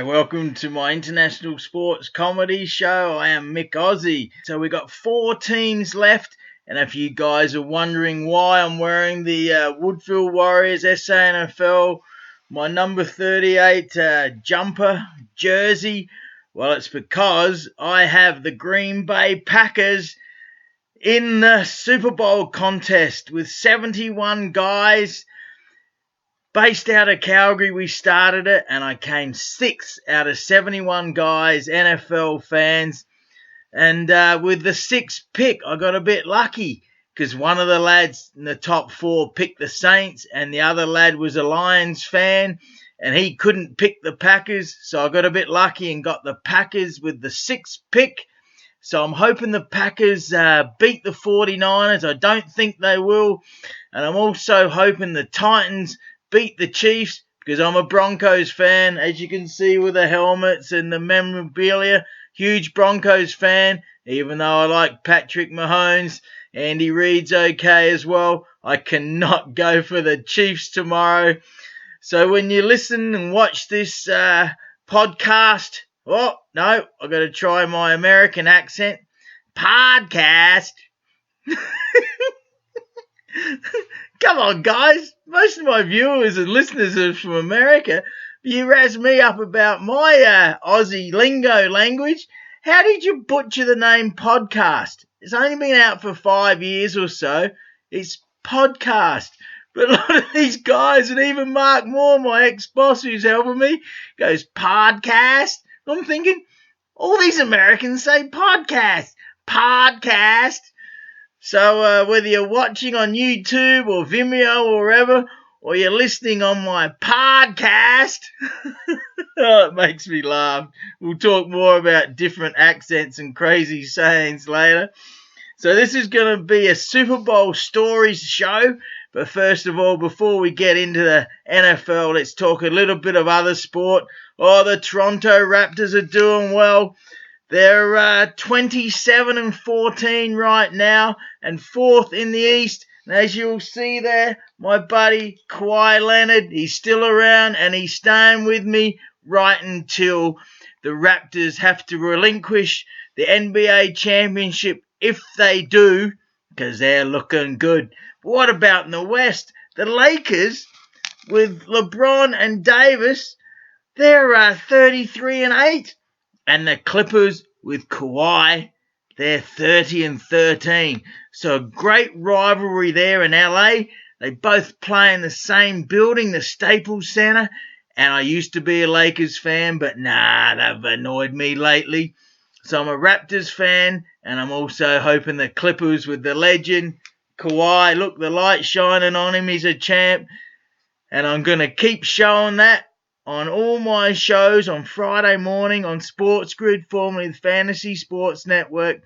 Hi, welcome to my international sports comedy show. I am Mick Aussie. So we got 4 teams left, and if you guys are wondering why I'm wearing the Woodville Warriors SANFL, my number 38 jumper jersey, well, it's because I have the Green Bay Packers in the Super Bowl contest with 71 guys. Based out of Calgary, we started it, and I came 6th out of 71 guys, NFL fans. And with the 6th pick, I got a bit lucky because one of the lads in the top 4 picked the Saints, and the other lad was a Lions fan, and he couldn't pick the Packers. So I got a bit lucky and got the Packers with the 6th pick. So I'm hoping the Packers beat the 49ers. I don't think they will. And I'm also hoping the Titans beat the Chiefs because I'm a Broncos fan, as you can see with the helmets and the memorabilia. Huge Broncos fan, even though I like Patrick Mahomes. Andy Reid's okay as well. I cannot go for the Chiefs tomorrow. So when you listen and watch this podcast, oh, no, I've got to try my American accent. Podcast. Come on, guys. Most of my viewers and listeners are from America. You razz me up about my Aussie lingo language. How did you butcher the name podcast? It's only been out for 5 years or so. It's podcast. But a lot of these guys, and even Mark Moore, my ex-boss who's helping me, goes podcast. I'm thinking, all these Americans say podcast. Podcast. So whether you're watching on YouTube or Vimeo or wherever, or you're listening on my podcast, oh, it makes me laugh. We'll talk more about different accents and crazy sayings later. So this is going to be a Super Bowl stories show. But first of all, before we get into the NFL, let's talk a little bit of other sport. Oh, the Toronto Raptors are doing well. They're 27-14 right now and 4th in the East. And as you'll see there, my buddy Kawhi Leonard, he's still around and he's staying with me right until the Raptors have to relinquish the NBA championship if they do, because they're looking good. But what about in the West? The Lakers with LeBron and Davis, they're 33-8. And the Clippers with Kawhi, they're 30-13. So a great rivalry there in LA. They both play in the same building, the Staples Center. And I used to be a Lakers fan, but nah, they've annoyed me lately. So I'm a Raptors fan, and I'm also hoping the Clippers with the legend, Kawhi. Look, the light shining on him. He's a champ. And I'm going to keep showing that on all my shows on Friday morning on Sports Grid, formerly the Fantasy Sports Network,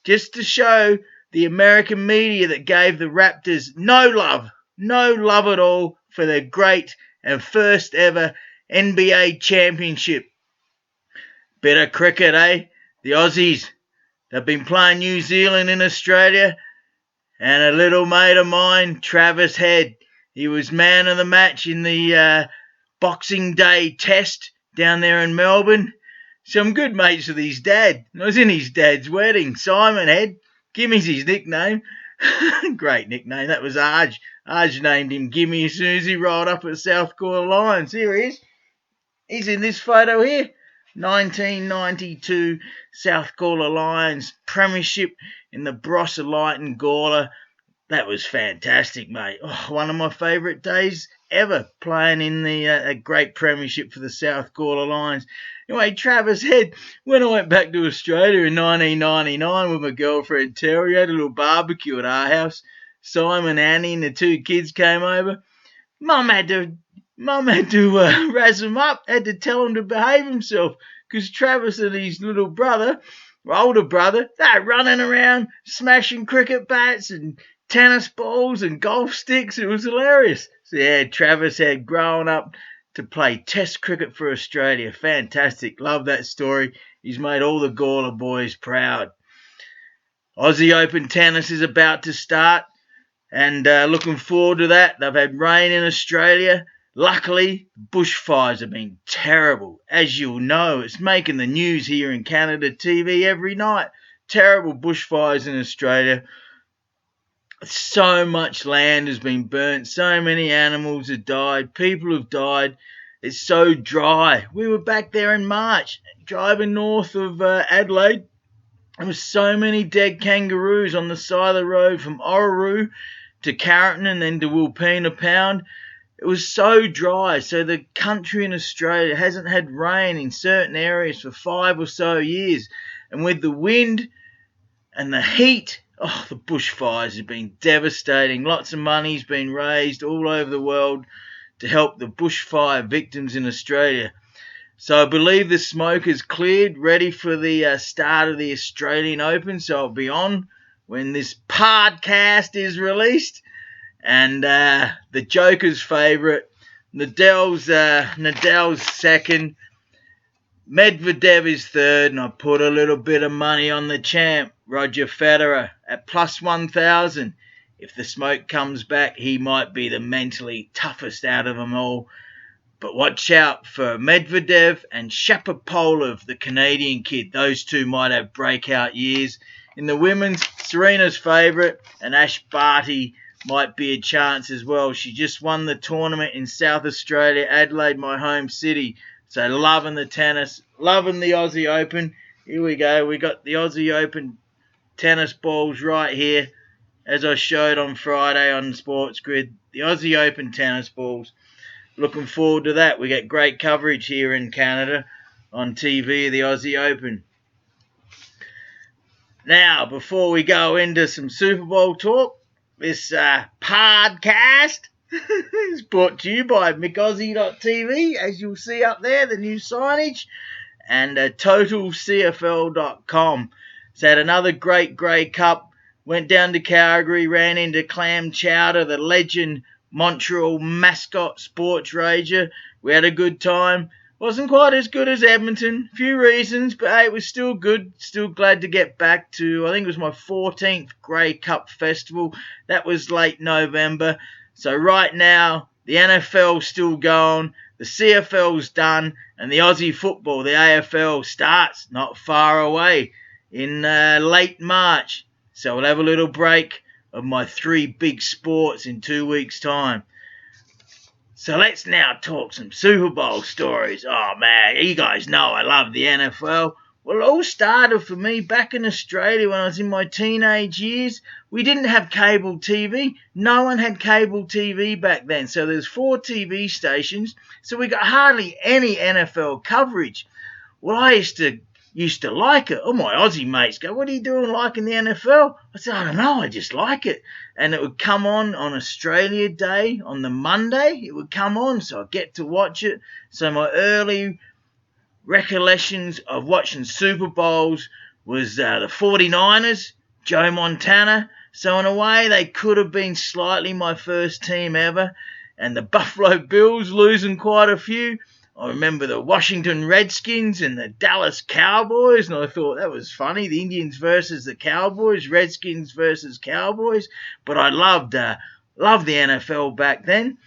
just to show the American media that gave the Raptors no love at all for their great and first ever NBA championship. Bit of cricket, eh? The Aussies, they've been playing New Zealand in Australia, and a little mate of mine, Travis Head, he was man of the match in the Boxing Day test down there in Melbourne. So I'm good mates with his dad. I was in his dad's wedding. Simon Head, Gimmy's his nickname. Great nickname. That was Arj. Arj named him Gimme as soon as he rolled up at South Gawler Lions. Here he is. He's in this photo here. 1992 South Gawler Lions premiership in the Barossa Light and Gawler. That was fantastic, mate. Oh, one of my favourite days ever playing in the a great premiership for the South Gawler Lions. Anyway, Travis Head, when I went back to Australia in 1999 with my girlfriend Terry, we had a little barbecue at our house. Simon, Annie and the 2 kids came over. Mum had to razz him up, had to tell him to behave himself because Travis and his little brother, older brother, they're running around smashing cricket bats and tennis balls and golf sticks. It was hilarious. So yeah, Travis had grown up to play test cricket for Australia. Fantastic. Love that story. He's made all the Gawler boys proud. Aussie Open tennis is about to start, and looking forward to that. They've had rain in Australia, Luckily, bushfires have been terrible. As you'll know, it's making the news here in Canada TV every night. Terrible bushfires in Australia. So much land has been burnt. So many animals have died. People have died. It's so dry. We were back there in March, driving north of Adelaide. There were so many dead kangaroos on the side of the road from Orroroo to Carrington and then to Wilpena Pound. It was so dry, so the country in Australia hasn't had rain in certain areas for 5 or so years. And with the wind and the heat, the bushfires have been devastating. Lots of money's been raised all over the world to help the bushfire victims in Australia. So I believe the smoke is cleared, ready for the start of the Australian Open. So I'll be on when this podcast is released. And the Joker's favourite, Nadal's second, Medvedev is third, and I put a little bit of money on the champ, Roger Federer, at plus 1,000. If the smoke comes back, he might be the mentally toughest out of them all. But watch out for Medvedev and Shapovalov, the Canadian kid. Those two might have breakout years. In the women's, Serena's favourite, and Ash Barty might be a chance as well. She just won the tournament in South Australia, Adelaide, my home city. So loving the tennis, loving the Aussie Open. Here we go. We got the Aussie Open tennis balls right here, as I showed on Friday on Sports Grid. The Aussie Open tennis balls. Looking forward to that. We get great coverage here in Canada on TV, the Aussie Open. Now, before we go into some Super Bowl talk, this podcast is brought to you by McAussie.tv, as you'll see up there, the new signage, and TotalCFL.com. So had another great Grey Cup, went down to Calgary, ran into Clam Chowder, the legend Montreal mascot sports rager. We had a good time. Wasn't quite as good as Edmonton. Few reasons, but hey, it was still good. Still glad to get back to, I think it was my 14th Grey Cup festival. That was late November. So right now, the NFL's still going, the CFL's done, and the Aussie football, the AFL, starts not far away in late March. So we'll have a little break of my 3 big sports in 2 weeks' time. So let's now talk some Super Bowl stories. Oh man, you guys know I love the NFL. Well, it all started for me back in Australia when I was in my teenage years. We didn't have cable TV. No one had cable TV back then. So there's 4 TV stations. So we got hardly any NFL coverage. Well, I used to like it. All my Aussie mates go, "What are you doing liking the NFL?" I said, "I don't know, I just like it." And it would come on Australia Day, on the Monday, it would come on, so I get to watch it. So my early recollections of watching Super Bowls was the 49ers, Joe Montana. So in a way, they could have been slightly my first team ever. And the Buffalo Bills losing quite a few. I remember the Washington Redskins and the Dallas Cowboys, and I thought that was funny. The Indians versus the Cowboys, Redskins versus Cowboys. But I loved the NFL back then.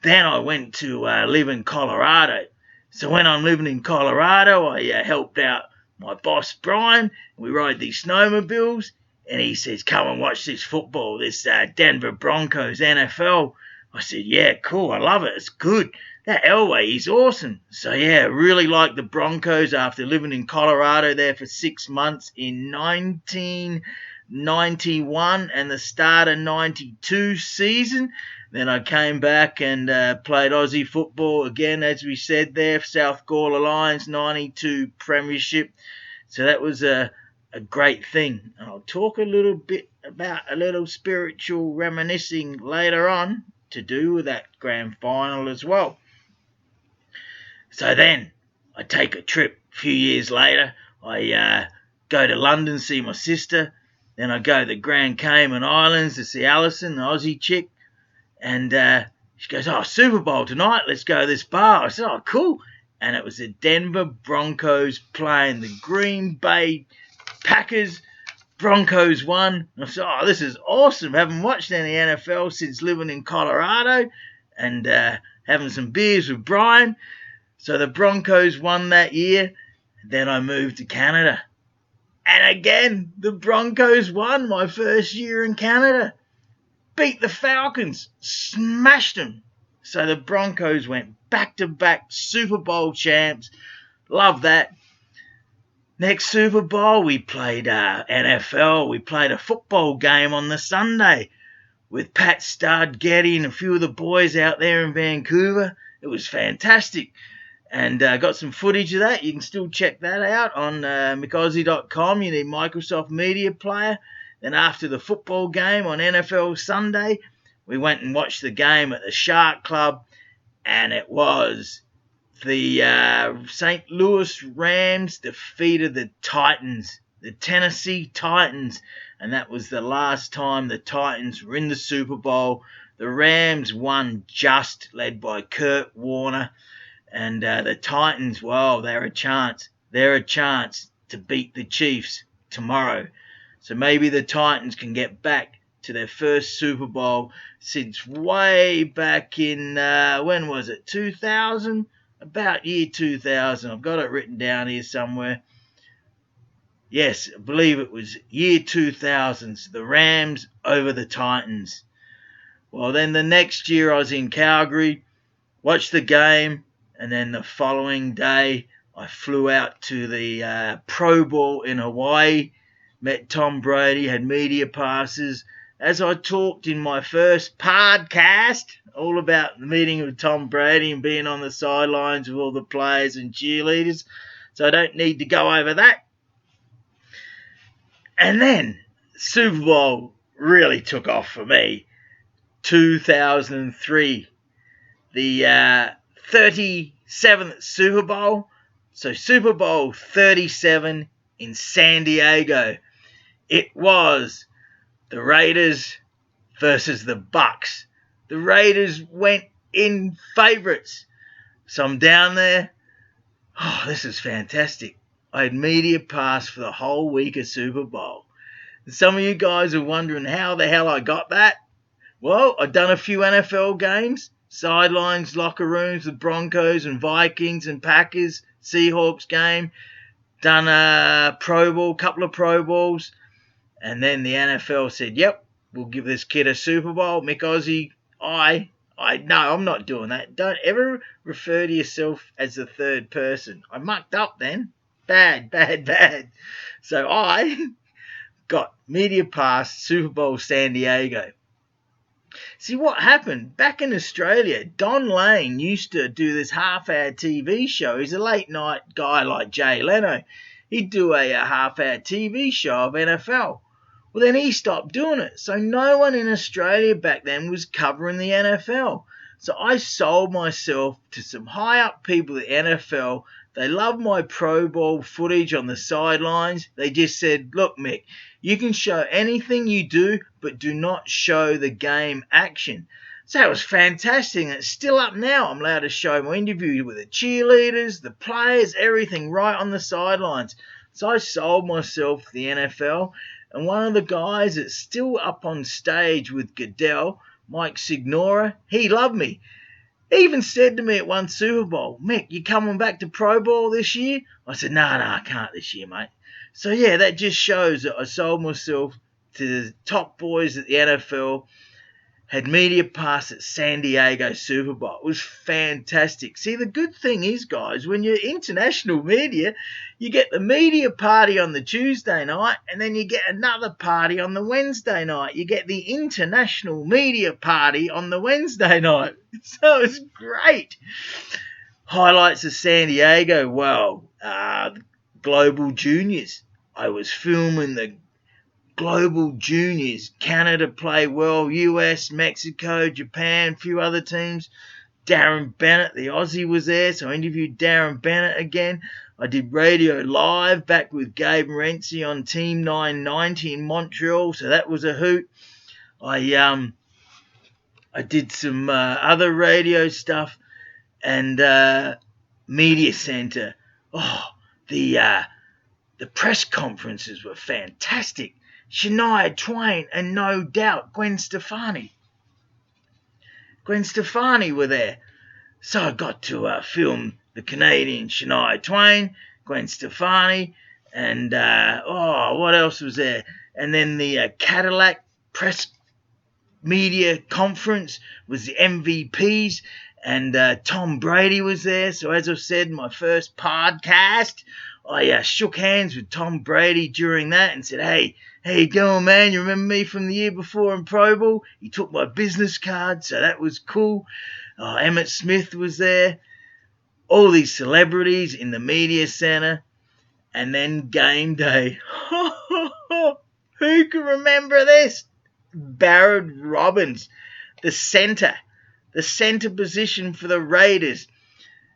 Then I went to live in Colorado. So when I'm living in Colorado, I helped out my boss, Brian. We ride these snowmobiles, and he says, "Come and watch this football, this Denver Broncos NFL." I said, "Yeah, cool, I love it, it's good. That Elway, he's awesome." So yeah, really liked the Broncos after living in Colorado there for 6 months in 1991 and the start of 92 season. Then I came back and played Aussie football again, as we said there, South Gawler Lions, 92 premiership. So that was a great thing. And I'll talk a little bit about a little spiritual reminiscing later on to do with that grand final as well. So then I take a trip a few years later. I go to London, see my sister. Then I go to the Grand Cayman Islands to see Alison, the Aussie chick. And she goes, "Oh, Super Bowl tonight. Let's go to this bar." I said, "Oh, cool." And it was the Denver Broncos playing the Green Bay Packers. Broncos won. And I said, "Oh, this is awesome. Haven't watched any NFL since living in Colorado." And having some beers with Brian. So the Broncos won that year. Then I moved to Canada. And again, the Broncos won my first year in Canada. Beat the Falcons. Smashed them. So the Broncos went back-to-back Super Bowl champs. Love that. Next Super Bowl, we played NFL. We played a football game on the Sunday with Pat Stud, Getty, and a few of the boys out there in Vancouver. It was fantastic. And got some footage of that. You can still check that out on McAussie.com. You need Microsoft Media Player. Then after the football game on NFL Sunday, we went and watched the game at the Shark Club. And it was the St. Louis Rams defeated the Titans, the Tennessee Titans. And that was the last time the Titans were in the Super Bowl. The Rams won just, led by Kurt Warner. And the Titans, well, they're a chance. They're a chance to beat the Chiefs tomorrow. So maybe the Titans can get back to their first Super Bowl since way back in, when was it, 2000? About year 2000. I've got it written down here somewhere. Yes, I believe it was year 2000. The Rams over the Titans. Well, then the next year I was in Calgary, watched the game, and then the following day I flew out to the Pro Bowl in Hawaii, met Tom Brady, had media passes. As I talked in my first podcast, all about the meeting with Tom Brady and being on the sidelines with all the players and cheerleaders, so I don't need to go over that. And then Super Bowl really took off for me. 2003, the 37th Super Bowl. So Super Bowl 37 in San Diego. It was the Raiders versus the Bucs. The Raiders went in favourites. So I'm down there. Oh, this is fantastic. I had media pass for the whole week of Super Bowl. And some of you guys are wondering how the hell I got that. Well, I've done a few NFL games. Sidelines, locker rooms with Broncos and Vikings and Packers. Seahawks game. Done a Pro Bowl, couple of Pro Bowls. And then the NFL said, yep, we'll give this kid a Super Bowl. Mick Aussie, no, I'm not doing that. Don't ever refer to yourself as the third person. I mucked up then. Bad. So I got media pass Super Bowl San Diego. See what happened? Back in Australia, Don Lane used to do this half-hour TV show. He's a late-night guy like Jay Leno. He'd do a half-hour TV show of NFL. Well, then he stopped doing it. So no one in Australia back then was covering the NFL. So I sold myself to some high-up people at the NFL. They loved my Pro Bowl footage on the sidelines. They just said, look, Mick, you can show anything you do, but do not show the game action. So it was fantastic, and it's still up now. I'm allowed to show my interview with the cheerleaders, the players, everything right on the sidelines. So I sold myself to the NFL, and one of the guys that's still up on stage with Goodell, Mike Signora, he loved me. He even said to me at one Super Bowl, Mick, you coming back to Pro Bowl this year? I said, no, I can't this year, mate. So, yeah, that just shows that I sold myself to the top boys at the NFL, had media pass at San Diego Super Bowl. It was fantastic. See, the good thing is, guys, when you're international media, you get the media party on the Tuesday night, and then you get another party on the Wednesday night. You get the international media party on the Wednesday night. So it's great. Highlights of San Diego, well, Global Juniors. I was filming the Global Juniors. Canada play well. US, Mexico, Japan, a few other teams. Darren Bennett, the Aussie, was there, so I interviewed Darren Bennett again. I did radio live back with Gabe Renzi on Team 990 in Montreal, so that was a hoot. I did some other radio stuff and media center. Oh, the press conferences were fantastic. Shania Twain and no doubt Gwen Stefani. Gwen Stefani were there. So I got to film the Canadian Shania Twain, Gwen Stefani, and what else was there? And then the Cadillac press media conference was the MVPs, and Tom Brady was there. So as I said in my first podcast, I shook hands with Tom Brady during that and said, "Hey, how you going, man? You remember me from the year before in Pro Bowl?" He took my business card, so that was cool. Emmett Smith was there. All these celebrities in the media center. And then game day. Who can remember this? Barrett Robbins, the center position for the Raiders.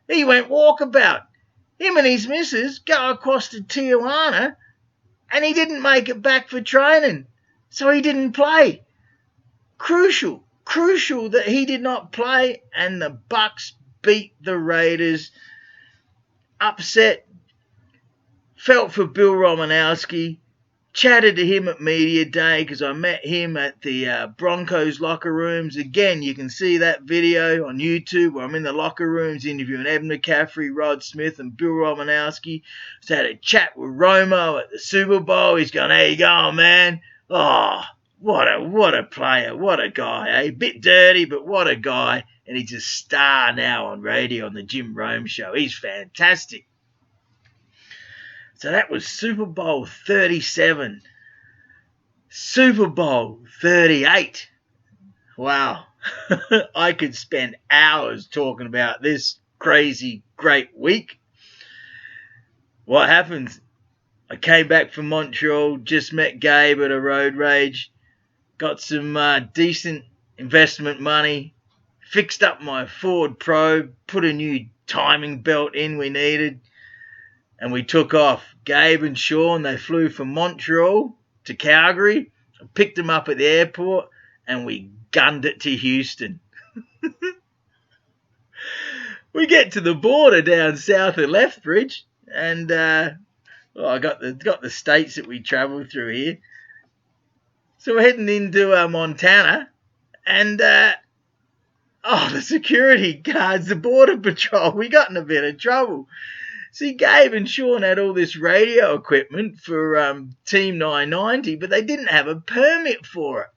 He went walkabout. Him and his missus go across to Tijuana, and he didn't make it back for training, so he didn't play. Crucial that he did not play, and the Bucks beat the Raiders. Upset. Felt for Bill Romanowski. Chatted to him at Media Day because I met him at the Broncos locker rooms. Again, you can see that video on YouTube where I'm in the locker rooms interviewing Evan McCaffrey, Rod Smith, and Bill Romanowski. So I had a chat with Romo at the Super Bowl. He's going, "How you going, man?" Oh, what a player, what a guy, eh? Bit dirty, but what a guy. And he's a star now on radio on the Jim Rome show. He's fantastic. So that was Super Bowl 37. Super Bowl 38. Wow. I could spend hours talking about this crazy, great week. What happens? I came back from Montreal, just met Gabe at a road rage, got some decent investment money, fixed up my Ford Probe, put a new timing belt in we needed, and we took off. Gabe and Sean, they flew from Montreal to Calgary. I picked them up at the airport, and we gunned it to Houston. We get to the border down south of Lethbridge, and I got the states that we travelled through here. So we're heading into Montana, and the security guards, the border patrol, we got in a bit of trouble. See, Gabe and Sean had all this radio equipment for Team 990, but they didn't have a permit for it.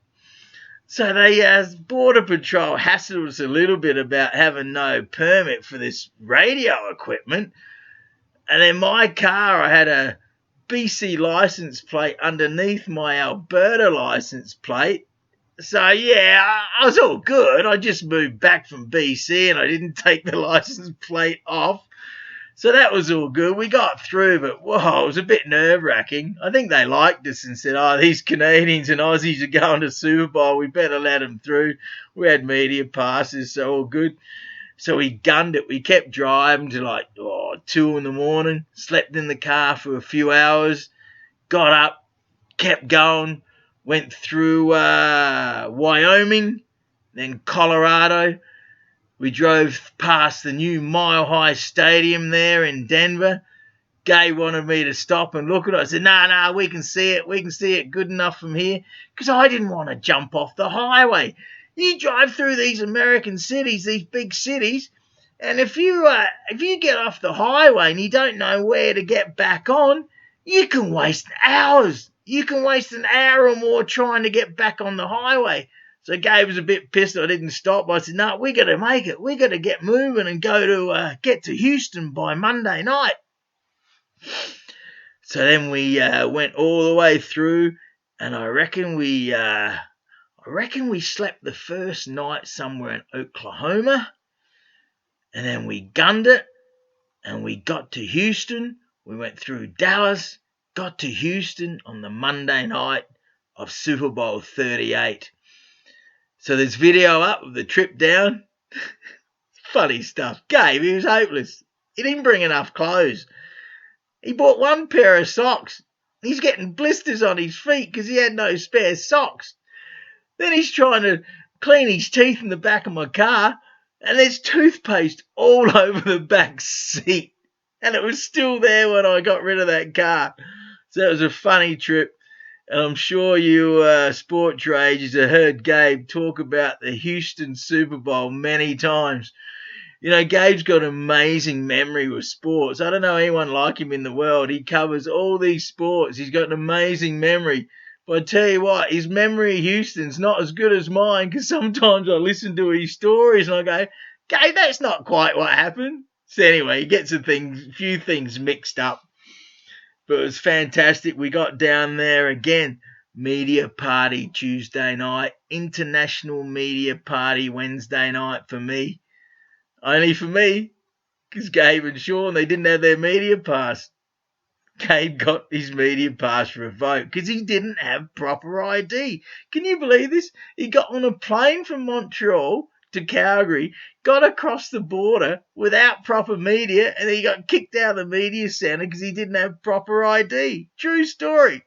So they Border Patrol hassled us a little bit about having no permit for this radio equipment. And in my car, I had a BC license plate underneath my Alberta license plate. So, yeah, I was all good. I just moved back from BC and I didn't take the license plate off. So that was all good. We got through, but whoa, it was a bit nerve-wracking. I think they liked us and said, "Oh, these Canadians and Aussies are going to Super Bowl. We better let them through." We had media passes, so all good. So we gunned it. We kept driving to 2 in the morning, slept in the car for a few hours, got up, kept going, went through Wyoming, then Colorado. We drove past the new Mile High Stadium there in Denver. Gay wanted me to stop and look at it. I said, no, we can see it. We can see it good enough from here. Because I didn't want to jump off the highway. You drive through these American cities, these big cities, and if you get off the highway and you don't know where to get back on, you can waste hours. You can waste an hour or more trying to get back on the highway. So Gabe was a bit pissed I didn't stop. I said, "No, we got to make it. We got to get moving and go to get to Houston by Monday night." So then we went all the way through, and I reckon we slept the first night somewhere in Oklahoma, and then we gunned it, and we got to Houston. We went through Dallas, got to Houston on the Monday night of Super Bowl 38. So there's video up of the trip down. Funny stuff. Gabe, he was hopeless. He didn't bring enough clothes. He bought one pair of socks. He's getting blisters on his feet because he had no spare socks. Then he's trying to clean his teeth in the back of my car, and there's toothpaste all over the back seat. And it was still there when I got rid of that car. So it was a funny trip. And I'm sure you sports rages have heard Gabe talk about the Houston Super Bowl many times. Gabe's got an amazing memory with sports. I don't know anyone like him in the world. He covers all these sports. He's got an amazing memory. But I tell you what, his memory of Houston's not as good as mine, because sometimes I listen to his stories and I go, Gabe, that's not quite what happened. So anyway, he gets a few things mixed up. But it was fantastic. We got down there again. Media party Tuesday night. International media party Wednesday night for me. Only for me, because Gabe and Sean, they didn't have their media pass. Gabe got his media pass revoked because he didn't have proper ID. Can you believe this? He got on a plane from Montreal to Calgary, got across the border without proper media, and he got kicked out of the media centre because he didn't have proper ID. True story.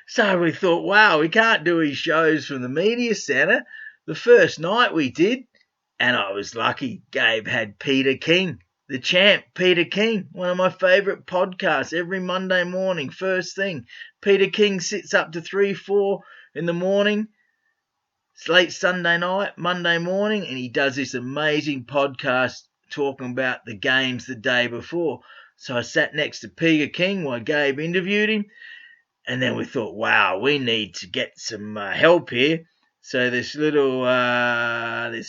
So we thought, wow, we can't do his shows from the media centre. The first night we did, and I was lucky, Gabe had Peter King, the champ, Peter King, one of my favourite podcasts, every Monday morning, first thing. Peter King sits up to 3, 4 in the morning. It's late Sunday night, Monday morning, and he does this amazing podcast talking about the games the day before. So I sat next to Peter King while Gabe interviewed him, and then we thought, wow, we need to get some help here. So this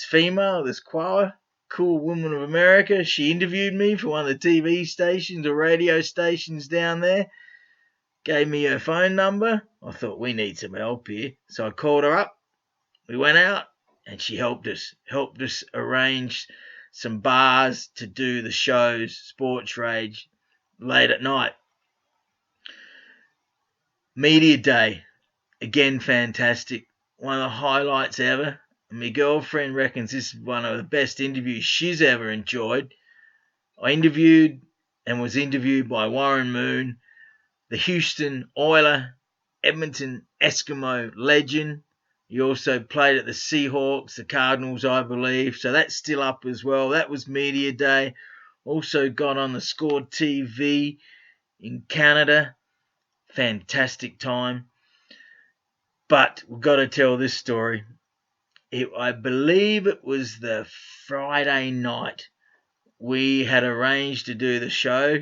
female, this Koala, cool woman of America, she interviewed me for one of the TV stations or radio stations down there, gave me her phone number. I thought, we need some help here. So I called her up. We went out and she helped us arrange some bars to do the shows, Sports Rage, late at night. Media Day, again fantastic. One of the highlights ever. My girlfriend reckons this is one of the best interviews she's ever enjoyed. I interviewed and was interviewed by Warren Moon, the Houston Oiler, Edmonton Eskimo legend. He also played at the Seahawks, the Cardinals, I believe. So that's still up as well. That was Media Day. Also got on the Score TV in Canada. Fantastic time. But we've got to tell this story. I believe it was the Friday night. We had arranged to do the show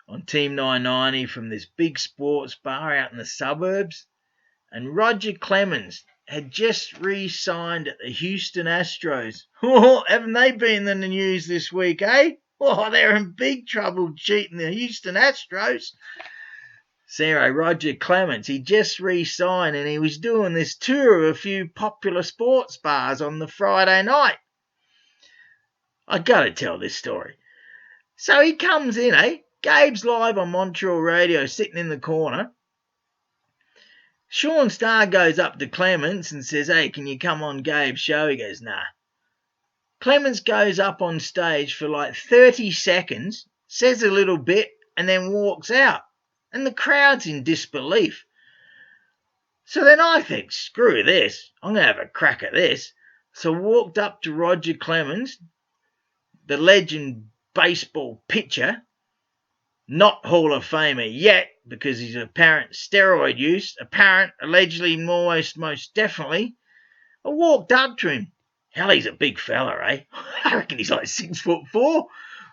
on Team 990 from this big sports bar out in the suburbs. And Roger Clemens had just re-signed at the Houston Astros. Oh, haven't they been in the news this week, eh? Oh, they're in big trouble cheating the Houston Astros. So Roger Clemens, he just re-signed and he was doing this tour of a few popular sports bars on the Friday night. I got to tell this story. So he comes in, Gabe's live on Montreal radio, sitting in the corner. Sean Starr goes up to Clemens and says, hey, can you come on Gabe's show? He goes, nah. Clemens goes up on stage for like 30 seconds, says a little bit, and then walks out. And the crowd's in disbelief. So then I think, screw this, I'm going to have a crack at this. So I walked up to Roger Clemens, the legend baseball pitcher, not Hall of Famer yet, because he's apparent steroid use, allegedly, most definitely. I walked up to him. Hell, he's a big fella, eh? I reckon he's like 6'4".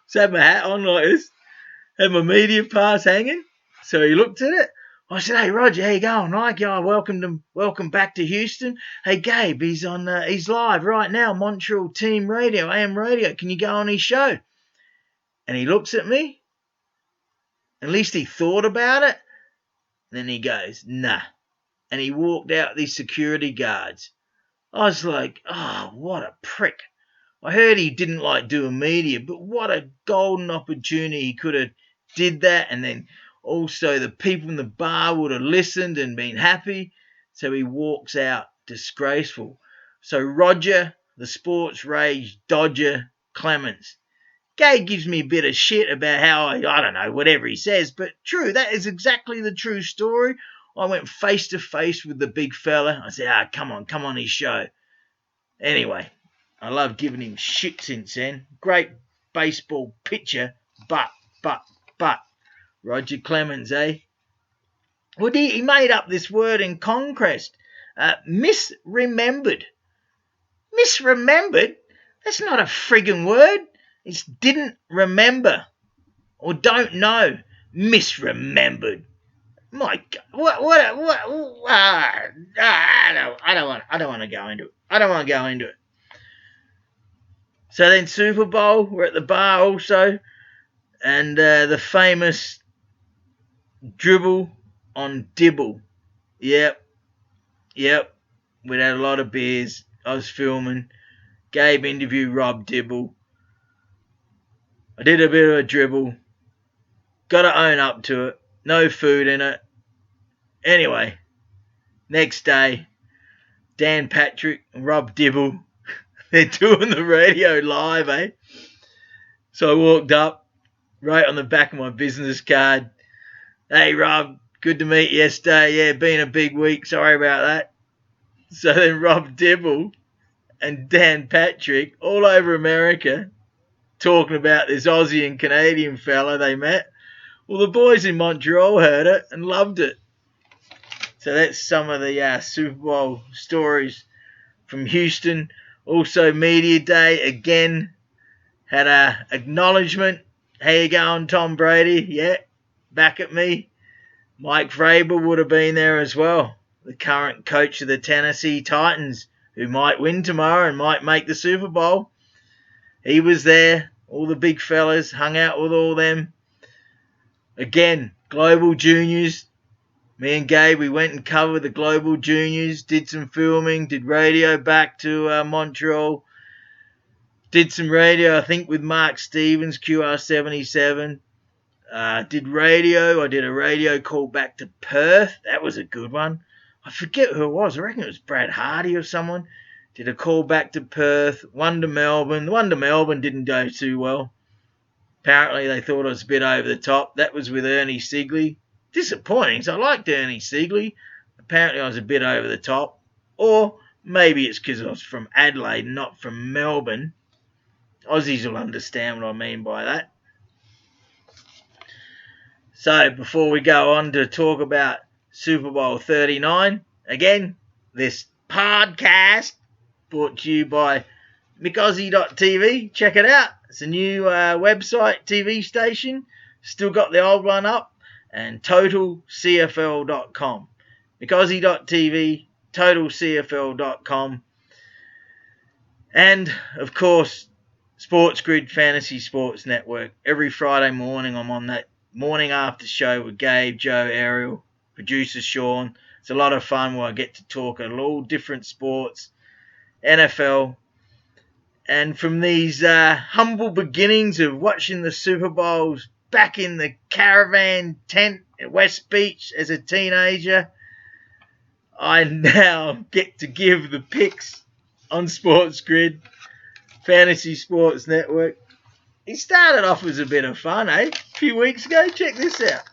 So I had my hat on like this, had my media pass hanging. So he looked at it. I said, hey, Roger, how you going? Like, yeah, welcome back to Houston. Hey, Gabe, he's live right now, Montreal Team Radio, AM Radio. Can you go on his show? And he looks at me. At least he thought about it. Then he goes, nah. And he walked out these security guards. I was like, oh, what a prick. I heard he didn't like doing media, but what a golden opportunity. He could have did that, and then also the people in the bar would have listened and been happy. So he walks out, disgraceful. So Roger, the sports rage dodger Clemens. Gabe gives me a bit of shit about how I don't know, whatever he says, but true, that is exactly the true story. I went face to face with the big fella. I said, come on his show. Anyway, I love giving him shit since then. Great baseball pitcher, but, Roger Clemens, eh? Well, he made up this word in Conquest, misremembered. Misremembered? That's not a friggin' word. It's didn't remember or don't know. Misremembered. My God, I don't want to go into it. I don't want to go into it. So then Super Bowl, we're at the bar also, and the famous dribble on Dibble. Yep. We'd had a lot of beers. I was filming. Gabe interviewed Rob Dibble. I did a bit of a dribble. Got to own up to it. No food in it. Anyway, next day, Dan Patrick and Rob Dibble, they're doing the radio live, eh? So I walked up, wrote on the back of my business card, "Hey Rob, good to meet you yesterday. Yeah, been a big week. Sorry about that." So then Rob Dibble and Dan Patrick, all over America, talking about this Aussie and Canadian fella they met. Well, the boys in Montreal heard it and loved it. So that's some of the Super Bowl stories from Houston. Also, Media Day, again, had a acknowledgement. How you going, Tom Brady? Yeah, back at me. Mike Vrabel would have been there as well, the current coach of the Tennessee Titans, who might win tomorrow and might make the Super Bowl. He was there. All the big fellas, hung out with all them. Again, Global Juniors. Me and Gabe, we went and covered the Global Juniors, did some filming, did radio back to Montreal. Did some radio, I think, with Mark Stevens, QR77. Did radio. I did a radio call back to Perth. That was a good one. I forget who it was. I reckon it was Brad Hardy or someone. Did a call back to Perth. One to Melbourne. The one to Melbourne didn't go too well. Apparently they thought I was a bit over the top. That was with Ernie Sigley. Disappointing, so I liked Ernie Sigley. Apparently I was a bit over the top. Or maybe it's because I was from Adelaide, not from Melbourne. Aussies will understand what I mean by that. So before we go on to talk about Super Bowl 39, again, this podcast brought to you by McAussie.tv. Check it out. It's a new website, TV station. Still got the old one up. And TotalCFL.com. McAussie.tv, TotalCFL.com. And, of course, Sports Grid Fantasy Sports Network. Every Friday morning I'm on that morning after show with Gabe, Joe, Ariel, producer Sean. It's a lot of fun where I get to talk at all different sports, NFL. And from these humble beginnings of watching the Super Bowls back in the caravan tent at West Beach as a teenager, I now get to give the picks on Sports Grid, Fantasy Sports Network. It started off as a bit of fun, eh? A few weeks ago. Check this out.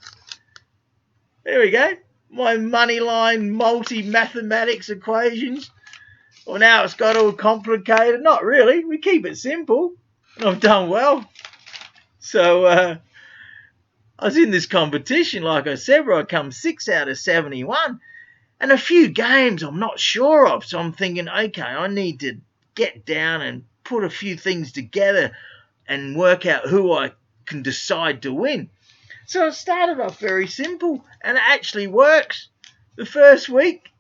There we go. My moneyline multi-mathematics equations. Well, now it's got all complicated. Not really. We keep it simple. And I've done well. So, I was in this competition, like I said, where I come 6 out of 71. And a few games I'm not sure of. So I'm thinking, okay, I need to get down and put a few things together and work out who I can decide to win. So it started off very simple, and it actually works. The first week,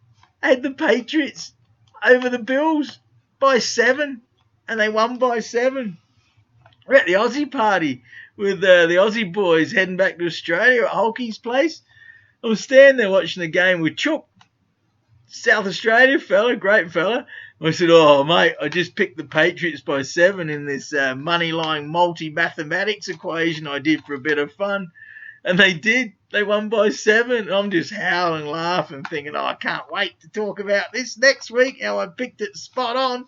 I had the Patriots over the Bills by 7, and they won by 7. We're at the Aussie party with the Aussie boys heading back to Australia at Hulky's place. I was standing there watching the game with Chook, South Australia fella, great fella. I said, "Oh, mate, I just picked the Patriots by 7 in this money-line multi-mathematics equation I did for a bit of fun." And they did. They won by 7. I'm just howling, laughing, thinking, oh, I can't wait to talk about this next week, how I picked it spot on.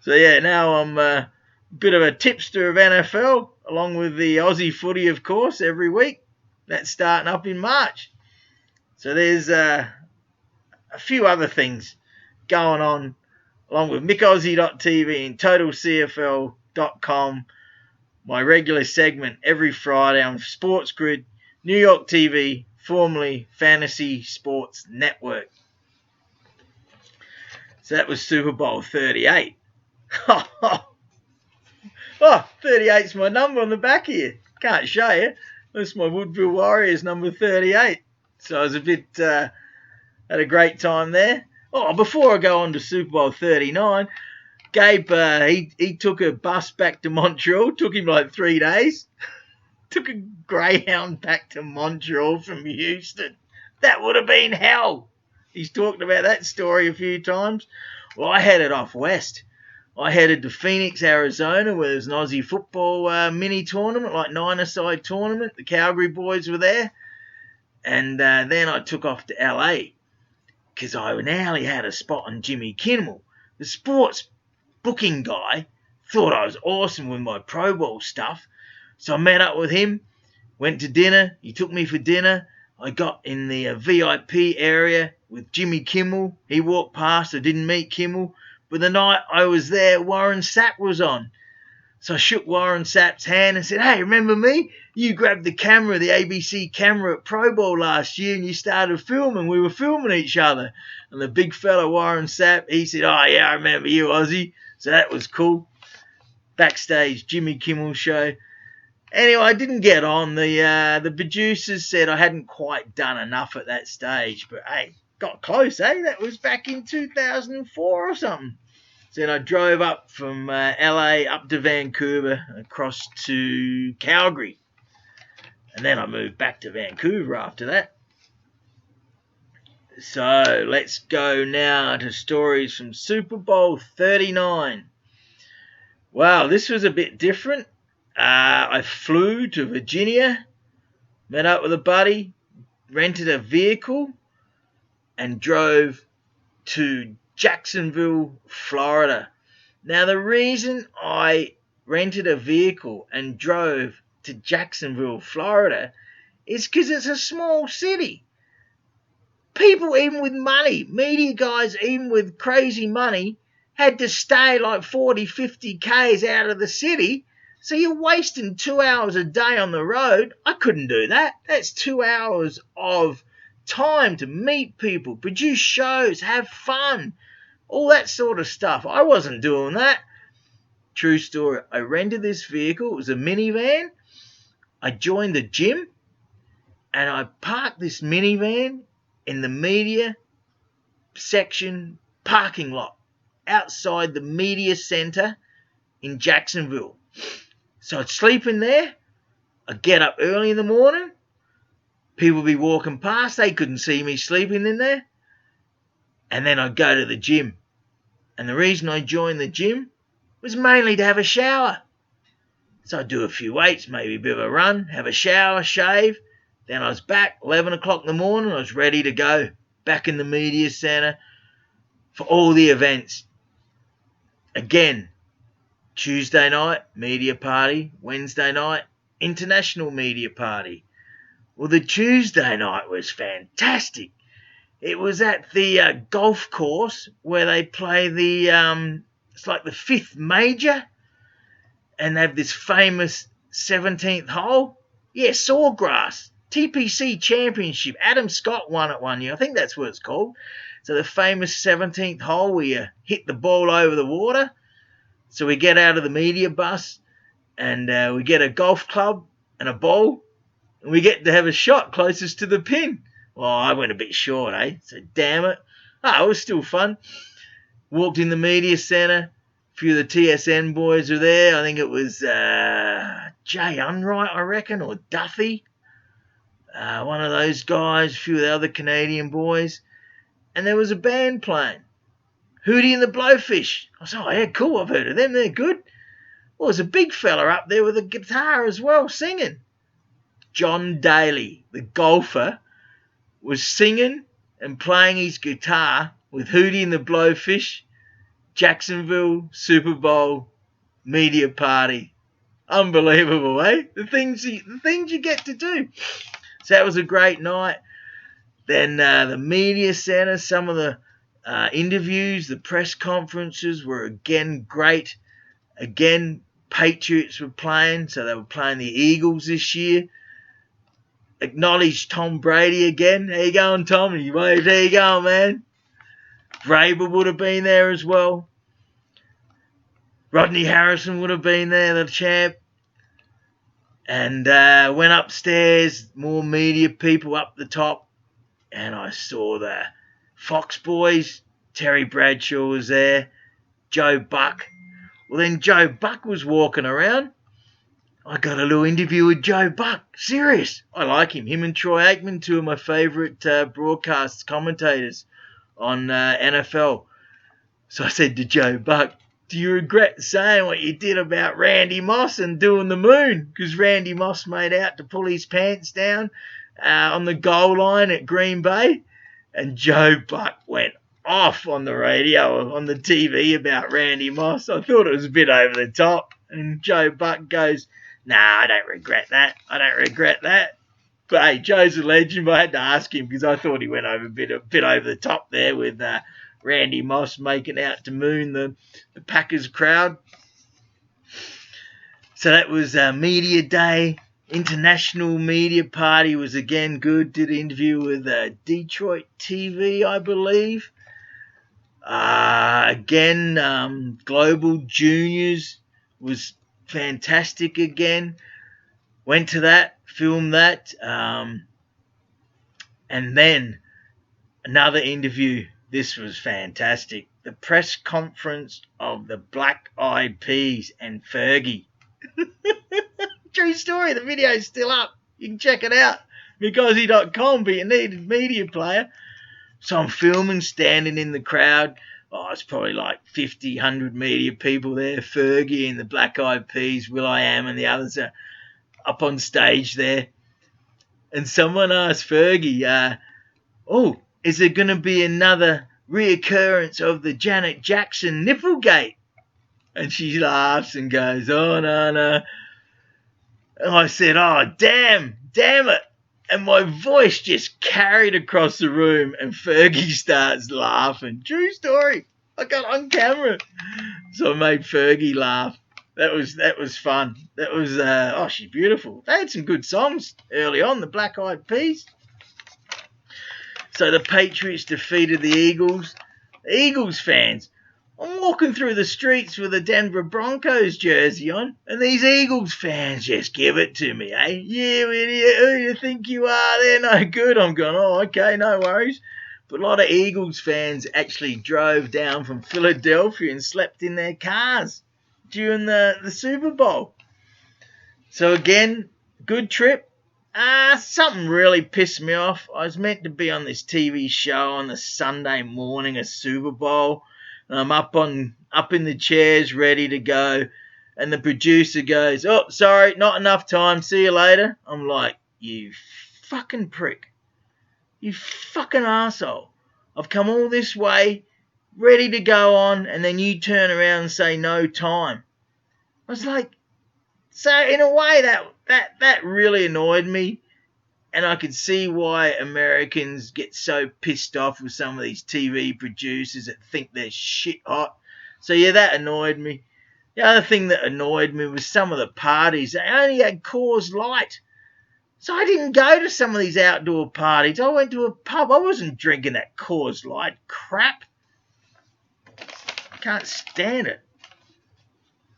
So, yeah, now I'm a bit of a tipster of NFL, along with the Aussie footy, of course, every week. That's starting up in March. So there's a few other things going on, along with McAussie.tv and TotalCFL.com. My regular segment every Friday on Sports Grid, New York TV, formerly Fantasy Sports Network. So that was Super Bowl 38. Oh, 38's my number on the back here. Can't show you. That's my Woodville Warriors number 38. So I was had a great time there. Oh, before I go on to Super Bowl 39, Gabe, he took a bus back to Montreal. Took him like 3 days. Took a Greyhound back to Montreal from Houston. That would have been hell. He's talked about that story a few times. Well, I headed off west. I headed to Phoenix, Arizona, where there's an Aussie football mini tournament, like nine-a-side tournament. The Calgary boys were there. And then I took off to LA because I nearly had a spot on Jimmy Kimmel. The sports booking guy thought I was awesome with my Pro Bowl stuff. So I met up with him, went to dinner. He took me for dinner. I got in the VIP area with Jimmy Kimmel. He walked past. I didn't meet Kimmel. But the night I was there, Warren Sapp was on. So I shook Warren Sapp's hand and said, "Hey, remember me? You grabbed the camera, the ABC camera at Pro Bowl last year, and you started filming. We were filming each other." And the big fella, Warren Sapp, he said, "Oh, yeah, I remember you, Aussie." So that was cool. Backstage, Jimmy Kimmel show. Anyway, I didn't get on. The producers said I hadn't quite done enough at that stage. But, hey, got close, eh? That was back in 2004 or something. So then I drove up from LA up to Vancouver, across to Calgary. And then I moved back to Vancouver after that. So let's go now to stories from Super Bowl 39. Wow, this was a bit different. I flew to Virginia, met up with a buddy, rented a vehicle, and drove to Jacksonville, Florida. Now, the reason I rented a vehicle and drove to Jacksonville, Florida, is because it's a small city. People, even with money, media guys, even with crazy money, had to stay like 40, 50 Ks out of the city. So you're wasting 2 hours a day on the road. I couldn't do that. That's 2 hours of time to meet people, produce shows, have fun, all that sort of stuff. I wasn't doing that. True story. I rented this vehicle. It was a minivan. I joined the gym and I parked this minivan in the media section parking lot outside the media center in Jacksonville. So I'd sleep in there. I'd get up early in the morning. People would be walking past. They couldn't see me sleeping in there. And then I'd go to the gym. And the reason I joined the gym was mainly to have a shower. So I'd do a few weights, maybe a bit of a run, have a shower, shave. Then I was back, 11 o'clock in the morning. I was ready to go. Back in the media center for all the events. Again, Tuesday night, media party. Wednesday night, international media party. Well, the Tuesday night was fantastic. It was at the golf course where they play it's like the 5th major. And they have this famous 17th hole. Yeah, Sawgrass. TPC Championship. Adam Scott won it one year. I think that's what it's called. So the famous 17th hole where you hit the ball over the water. So we get out of the media bus and we get a golf club and a ball. And we get to have a shot closest to the pin. Well, I went a bit short, eh? So damn it. It was still fun. Walked in the media center. A few of the TSN boys were there. I think it was Jay Unright, I reckon, or Duffy. One of those guys. A few of the other Canadian boys. And there was a band playing. Hootie and the Blowfish. I was like, oh, yeah, cool. I've heard of them. They're good. Well, there's a big fella up there with a guitar as well, singing. John Daly, the golfer, was singing and playing his guitar with Hootie and the Blowfish. Jacksonville Super Bowl media party. Unbelievable, eh? The things you get to do. So that was a great night. Then the media center, some of the interviews, the press conferences were again great. Again, Patriots were playing, so they were playing the Eagles this year. Acknowledged Tom Brady again. How you going, Tommy? How you going, man? Vrabel would have been there as well. Rodney Harrison would have been there, the champ. And went upstairs, more media people up the top. And I saw the Fox boys. Terry Bradshaw was there. Joe Buck. Well, then Joe Buck was walking around. I got a little interview with Joe Buck. Serious. I like him. Him and Troy Aikman, two of my favourite broadcast commentators on NFL. So I said to Joe Buck, do you regret saying what you did about Randy Moss and doing the moon? Because Randy Moss made out to pull his pants down on the goal line at Green Bay. And Joe Buck went off on the radio, on the TV about Randy Moss. I thought it was a bit over the top. And Joe Buck goes, nah, I don't regret that. I don't regret that. But hey, Joe's a legend. But I had to ask him because I thought he went over a bit over the top there with Randy Moss making out to moon the Packers crowd. So that was Media Day. International Media Party was again good. Did an interview with Detroit TV, I believe. Again, Global Juniors was fantastic again. Went to that, filmed that. And then another interview. This was fantastic. The press conference of the Black Eyed Peas and Fergie. True story. The video's still up. You can check it out. Because.com, but you need a media player. So I'm filming, standing in the crowd. Oh, it's probably like 50, 100 media people there. Fergie and the Black Eyed Peas, will.i.am and the others are up on stage there. And someone asked Fergie, is there going to be another reoccurrence of the Janet Jackson Nipplegate? And she laughs and goes, oh, no. And I said, oh, damn it. And my voice just carried across the room and Fergie starts laughing. True story. I got on camera. So I made Fergie laugh. That was fun. That was, she's beautiful. They had some good songs early on, the Black Eyed Peas. So the Patriots defeated the Eagles. The Eagles fans. I'm walking through the streets with a Denver Broncos jersey on, and these Eagles fans just give it to me, eh? You idiot, who you think you are? They're no good. I'm going, oh, okay, no worries. But a lot of Eagles fans actually drove down from Philadelphia and slept in their cars during the Super Bowl. So again, good trip. Something really pissed me off. I was meant to be on this TV show on the Sunday morning of Super Bowl. And I'm up in the chairs ready to go. And the producer goes, oh, sorry, not enough time. See you later. I'm like, you fucking prick. You fucking arsehole. I've come all this way, ready to go on, and then you turn around and say no time. I was like, so in a way that really annoyed me. And I could see why Americans get so pissed off with some of these TV producers that think they're shit hot. So yeah, that annoyed me. The other thing that annoyed me was some of the parties. They only had Coors Light. So I didn't go to some of these outdoor parties. I went to a pub. I wasn't drinking that Coors Light crap. Can't stand it.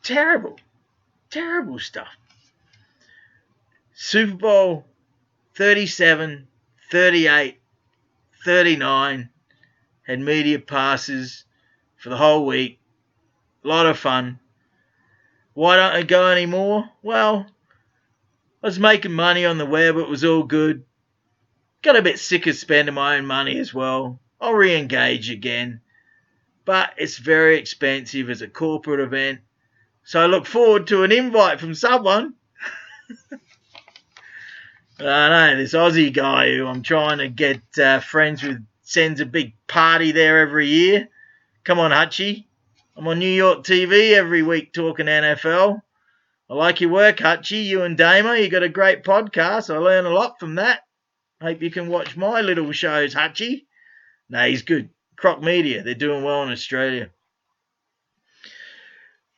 Terrible. Terrible stuff. Super Bowl 37, 38, 39. Had media passes for the whole week. A lot of fun. Why don't I go anymore? Well, I was making money on the web. It was all good. Got a bit sick of spending my own money as well. I'll re-engage again. But it's very expensive as a corporate event. So I look forward to an invite from someone. I know, this Aussie guy who I'm trying to get friends with sends a big party there every year. Come on, Hutchie. I'm on New York TV every week talking NFL. I like your work, Hutchie. You and Damo, you got a great podcast. I learn a lot from that. Hope you can watch my little shows, Hutchie. No, he's good. Croc Media, they're doing well in Australia.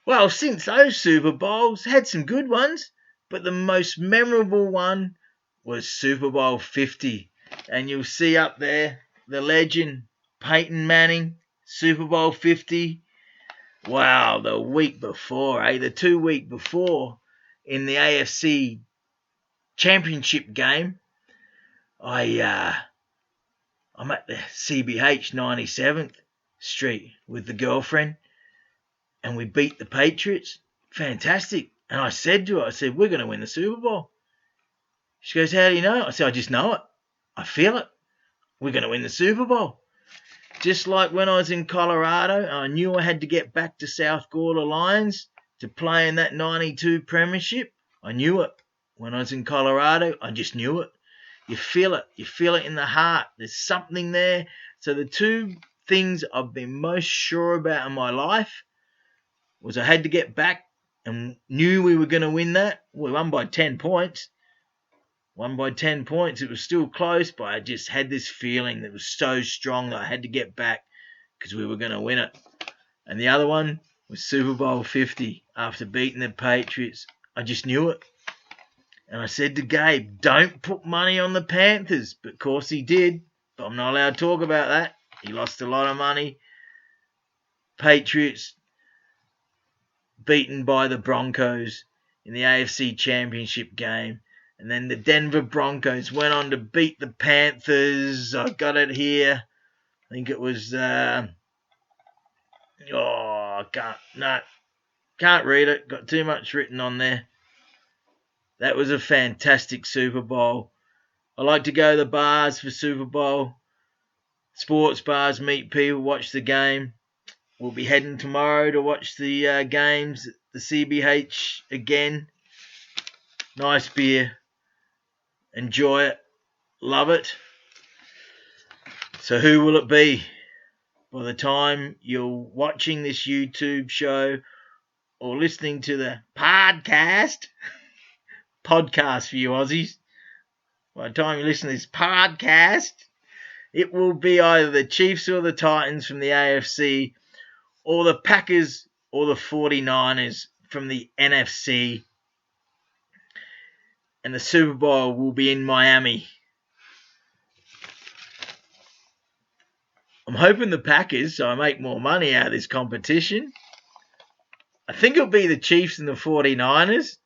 Well, since those Super Bowls, had some good ones, but the most memorable one was Super Bowl 50. And you'll see up there the legend, Peyton Manning, Super Bowl 50. Wow, the week before, the 2 week before, in the AFC Championship game, I'm at the CBH 97th Street with the girlfriend, and we beat the Patriots. Fantastic. And I said to her, we're going to win the Super Bowl. She goes, how do you know? I said, I just know it. I feel it. We're going to win the Super Bowl. Just like when I was in Colorado, I knew I had to get back to South Gawler Lions to play in that 92 premiership. I knew it. When I was in Colorado, I just knew it. You feel it. You feel it in the heart. There's something there. So the two things I've been most sure about in my life was I had to get back and knew we were going to win that. We won by 10 points. It was still close, but I just had this feeling that was so strong that I had to get back because we were going to win it. And the other one was Super Bowl 50 after beating the Patriots. I just knew it. And I said to Gabe, don't put money on the Panthers. But of course he did. But I'm not allowed to talk about that. He lost a lot of money. Patriots beaten by the Broncos in the AFC Championship game. And then the Denver Broncos went on to beat the Panthers. I got it here. I think it was... can't read it. Got too much written on there. That was a fantastic Super Bowl. I like to go to the bars for Super Bowl. Sports bars, meet people, watch the game. We'll be heading tomorrow to watch the games at the CBH again. Nice beer. Enjoy it. Love it. So who will it be? By the time you're watching this YouTube show or listening to the podcast for you Aussies, by the time you listen to this podcast, it will be either the Chiefs or the Titans from the AFC, or the Packers or the 49ers from the NFC. And the Super Bowl will be in Miami. I'm hoping the Packers, so I make more money out of this competition. I think it'll be the Chiefs and the 49ers,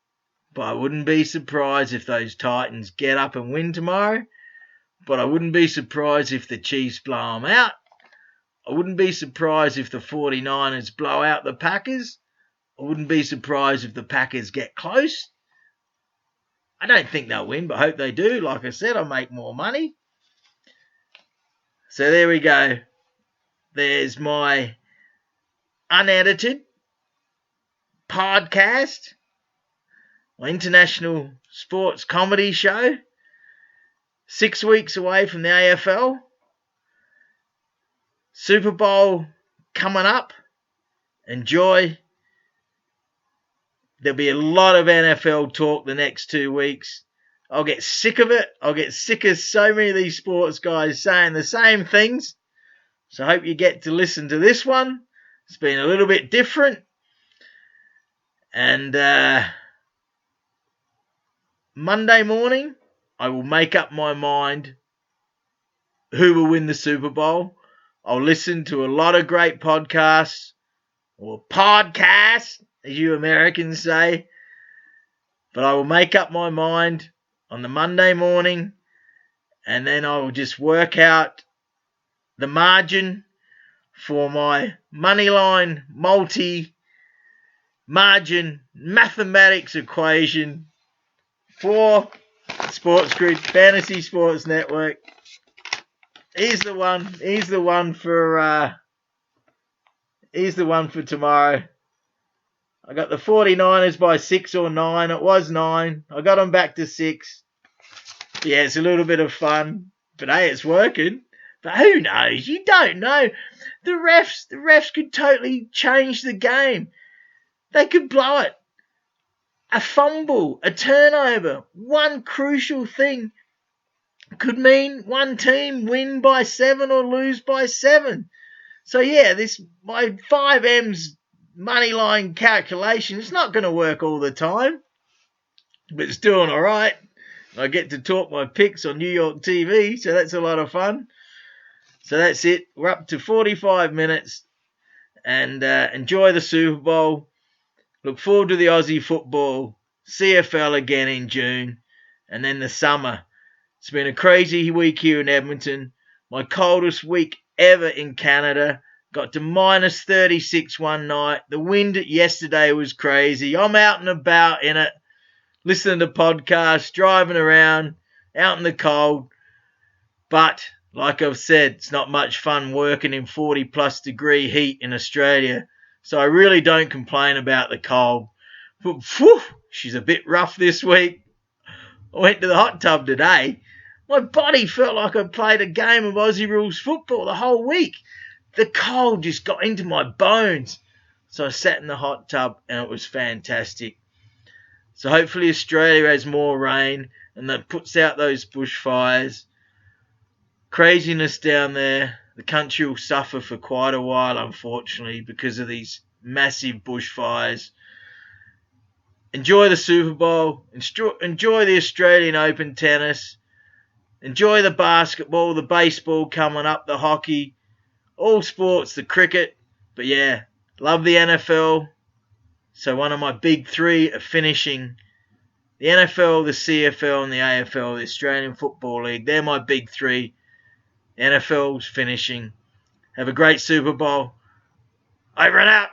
but I wouldn't be surprised if those Titans get up and win tomorrow. But I wouldn't be surprised if the Chiefs blow them out. I wouldn't be surprised if the 49ers blow out the Packers. I wouldn't be surprised if the Packers get close. I don't think they'll win, but I hope they do. Like I said, I'll make more money. So there we go. There's my unedited podcast, my international sports comedy show. 6 weeks away from the AFL. Super Bowl coming up. Enjoy. There'll be a lot of NFL talk the next 2 weeks. I'll get sick of it. I'll get sick of so many of these sports guys saying the same things. So I hope you get to listen to this one. It's been a little bit different. And Monday morning, I will make up my mind who will win the Super Bowl. I'll listen to a lot of great podcasts, or podcasts, as you Americans say. But I will make up my mind on the Monday morning, and then I will just work out the margin for my Moneyline multi-margin mathematics equation for Sports Grid Fantasy Sports Network. He's the one for tomorrow. I got the 49ers by 6 or 9. It was 9. I got them back to 6. Yeah, it's a little bit of fun. But hey, it's working. But who knows? You don't know. The refs could totally change the game. They could blow it. A fumble, a turnover, one crucial thing could mean one team win by 7 or lose by 7. So yeah, my 5M's moneyline calculation is not going to work all the time, but it's doing all right. I get to talk my picks on New York TV, so that's a lot of fun. So that's it. We're up to 45 minutes. And enjoy the Super Bowl. Look forward to the Aussie football. CFL again in June. And then the summer. It's been a crazy week here in Edmonton. My coldest week ever in Canada. Got to minus 36 one night. The wind yesterday was crazy. I'm out and about in it, listening to podcasts, driving around, out in the cold. But, like I've said, it's not much fun working in 40 plus degree heat in Australia. So I really don't complain about the cold. But, whew, she's a bit rough this week. I went to the hot tub today. My body felt like I played a game of Aussie rules football the whole week. The cold just got into my bones. So I sat in the hot tub and it was fantastic. So hopefully Australia has more rain and that puts out those bushfires. Craziness down there. The country will suffer for quite a while, unfortunately, because of these massive bushfires. Enjoy the Super Bowl. Enjoy the Australian Open tennis. Enjoy the basketball, the baseball coming up, the hockey, all sports, the cricket. But yeah, love the NFL. So one of my big three are finishing. The NFL, the CFL, and the AFL, the Australian Football League. They're my big three. The NFL's finishing. Have a great Super Bowl. Over and out.